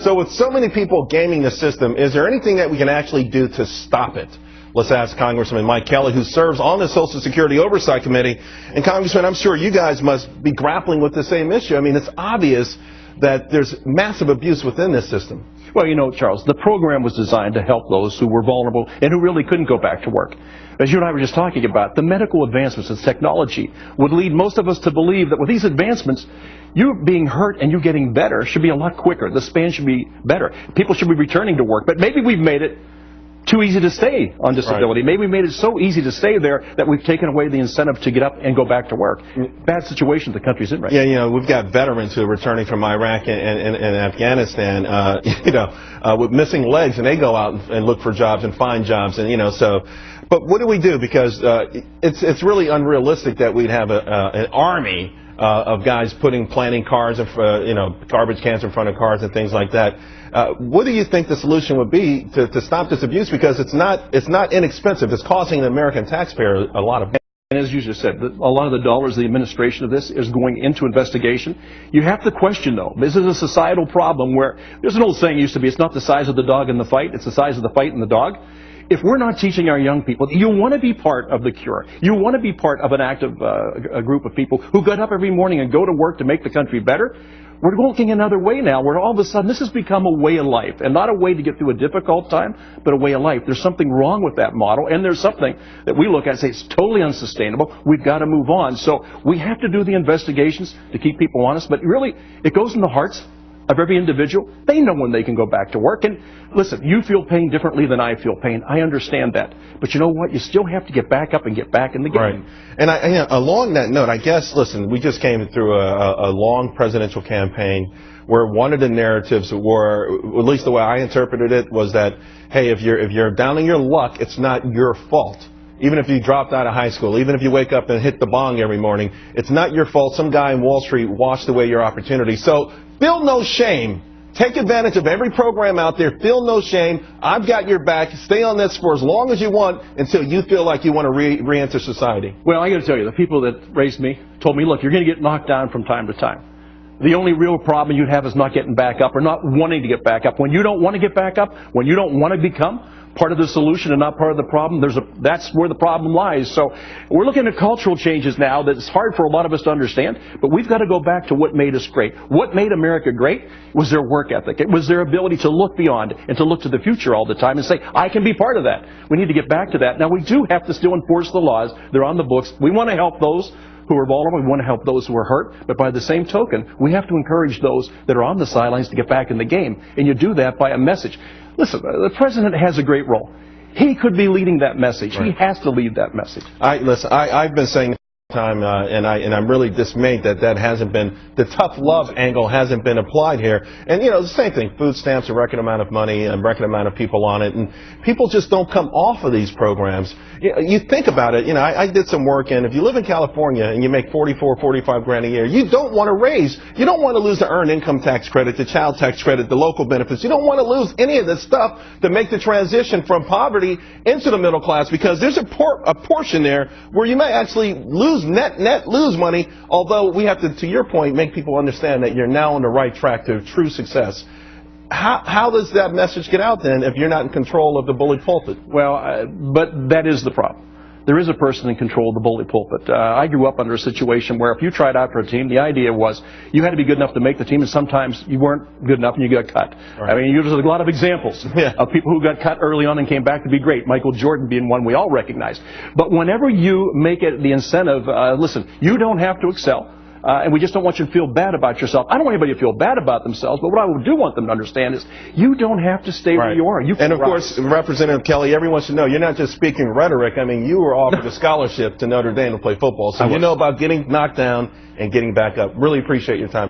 So with so many people gaming the system, is there anything that we can actually do to stop it? Let's ask Congressman Mike Kelly, who serves on the Social Security Oversight Committee. And Congressman, I'm sure you guys must be grappling with the same issue. I mean, it's obvious that there's massive abuse within this system. Well, you know, Charles, the program was designed to help those who were vulnerable and who really couldn't go back to work. As you and I were just talking about, the medical advancements and technology would lead most of us to believe that with these advancements, you being hurt and you getting better should be a lot quicker. The span should be better. People should be returning to work. But maybe we've made it too easy to stay on disability. Right. Maybe we made it so easy to stay there that we've taken away the incentive to get up and go back to work. Bad situation the country's in right now. Yeah, you know, we've got veterans who are returning from Iraq and Afghanistan, with missing legs, and they go out and look for jobs and find jobs, and so. But what do we do? Because it's really unrealistic that we'd have an army of guys planting cars, garbage cans in front of cars and things like that. What do you think the solution would be to stop this abuse? Because it's not inexpensive. It's costing the American taxpayer a lot of money. And as you just said, a lot of the dollars, the administration of this is going into investigation. You have to question, though, this is a societal problem where there's an old saying used to be, it's not the size of the dog in the fight, it's the size of the fight in the dog. If we're not teaching our young people, you want to be part of the cure. You want to be part of an active a group of people who get up every morning and go to work to make the country better. We're looking another way now, where all of a sudden this has become a way of life, and not a way to get through a difficult time, but a way of life. There's something wrong with that model, and there's something that we look at and say it's totally unsustainable. We've got to move on. So we have to do the investigations to keep people honest, but really it goes in the hearts of every individual. They know when they can go back to work. And listen, you feel pain differently than I feel pain. I understand that. But you know what? You still have to get back up and get back in the game. Right. And along that note, I guess, listen, we just came through a long presidential campaign where one of the narratives were, at least the way I interpreted it, was that, hey, if you're down in your luck, it's not your fault. Even if you dropped out of high school, even if you wake up and hit the bong every morning, it's not your fault. Some guy in Wall Street washed away your opportunity. So feel no shame. Take advantage of every program out there. Feel no shame. I've got your back. Stay on this for as long as you want until you feel like you want to re-enter society. Well, I got to tell you, the people that raised me told me, look, you're going to get knocked down from time to time. The only real problem you'd have is not getting back up or not wanting to get back up. When you don't want to get back up, when you don't want to become part of the solution and not part of the problem, that's where the problem lies. So we're looking at cultural changes now that it's hard for a lot of us to understand, but we've got to go back to what made us great. What made America great was their work ethic. It was their ability to look beyond and to look to the future all the time and say, I can be part of that. We need to get back to that. Now, we do have to still enforce the laws. They're on the books. We want to help those who are vulnerable. We want to help those who are hurt. But by the same token, we have to encourage those that are on the sidelines to get back in the game. And you do that by a message. Listen, the president has a great role. He could be leading that message. Right. He has to lead that message. I've been saying time, and I'm really dismayed that hasn't been, the tough love angle hasn't been applied here. And the same thing, food stamps, a record amount of money, a record amount of people on it, and people just don't come off of these programs. You think about it, I did some work, and if you live in California and you make 45 grand a year, you don't want to raise, you don't want to lose the earned income tax credit, the child tax credit, the local benefits. You don't want to lose any of this stuff to make the transition from poverty into the middle class, because there's a portion there where you may actually lose lose money, although we have to your point, make people understand that you're now on the right track to true success. How does that message get out then if you're not in control of the bully pulpit? Well, but that is the problem. There is a person in control of the bully pulpit. I grew up under a situation where if you tried out for a team, the idea was you had to be good enough to make the team, and sometimes you weren't good enough and you got cut. Right. I mean, there's a lot of examples of people who got cut early on and came back to be great, Michael Jordan being one we all recognize. But whenever you make it the incentive, listen, you don't have to excel. And we just don't want you to feel bad about yourself. I don't want anybody to feel bad about themselves, but what I do want them to understand is you don't have to stay where you are. You and of course, Representative Kelly, everyone should know you're not just speaking rhetoric. I mean, you were offered a scholarship to Notre Dame to play football, so you know about getting knocked down and getting back up. Really appreciate your time.